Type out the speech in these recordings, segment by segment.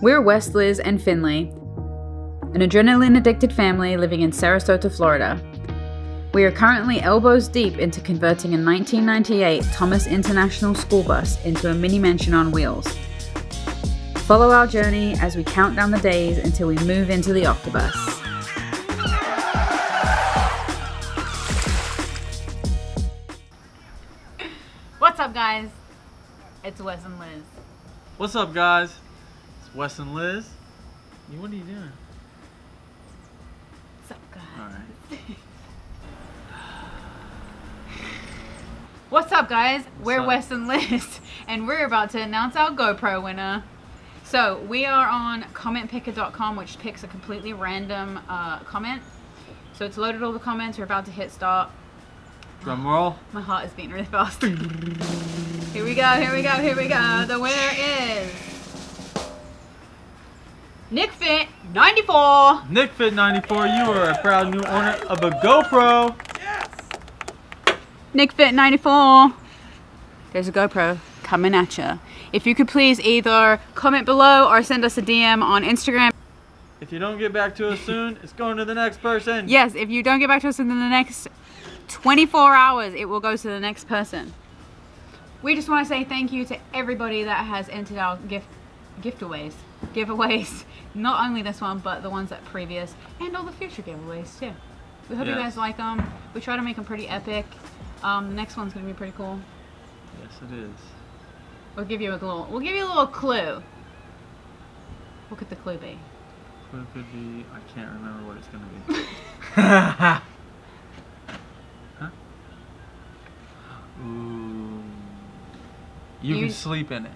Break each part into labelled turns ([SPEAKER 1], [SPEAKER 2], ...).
[SPEAKER 1] We're Wes, Liz, and Finley, an adrenaline-addicted family living in Sarasota, Florida. We are currently elbows deep into converting a 1998 Thomas International school bus into a mini mansion on wheels. Follow our journey as we count down the days until we move into the octobus. What's up, guys? It's Wes and Liz.
[SPEAKER 2] What's up, guys? It's Wes and Liz. What are you doing?
[SPEAKER 1] What's up, guys?
[SPEAKER 2] Alright.
[SPEAKER 1] What's up, guys? We're
[SPEAKER 2] up?
[SPEAKER 1] Wes and Liz, and we're about to announce our GoPro winner. So we are on commentpicker.com, which picks a completely random comment. So it's loaded all the comments. We're about to hit start.
[SPEAKER 2] Drum roll.
[SPEAKER 1] My heart is beating really fast. Here we go, here we go, here we go. The winner is NickFit94.
[SPEAKER 2] NickFit94, you are a proud new owner of a GoPro.
[SPEAKER 1] NickFit94. There's a GoPro coming at you. If you could please either comment below or send us a DM on Instagram.
[SPEAKER 2] If you don't get back to us soon, it's going to the next person.
[SPEAKER 1] Yes, if you don't get back to us in the next 24 hours, it will go to the next person. We just want to say thank you to everybody that has entered our giveaways. Not only this one, but the ones that previous and all the future giveaways too. We hope you guys like them. We try to make them pretty epic. The next one's gonna be pretty cool.
[SPEAKER 2] Yes, it is.
[SPEAKER 1] We'll give you a little clue. What could the clue be?
[SPEAKER 2] Clue could be, I can't remember what it's gonna be. Huh? Ooh. You can sleep in it.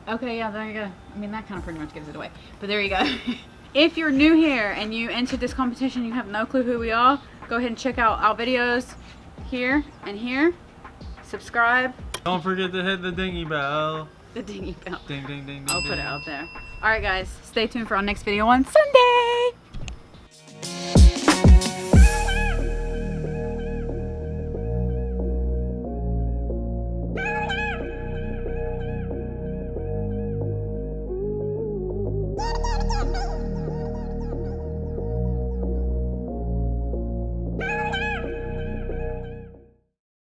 [SPEAKER 1] Okay, yeah, there you go. I mean, that kind of pretty much gives it away. But there you go. If you're new here and you entered this competition, you have no clue who we are, go ahead and check out our videos here and here. Subscribe.
[SPEAKER 2] Don't forget to hit the dingy bell.
[SPEAKER 1] The dingy bell.
[SPEAKER 2] Ding, ding, ding, ding.
[SPEAKER 1] I'll
[SPEAKER 2] ding.
[SPEAKER 1] put it out there. Alright, guys, stay tuned for our next video on Sunday.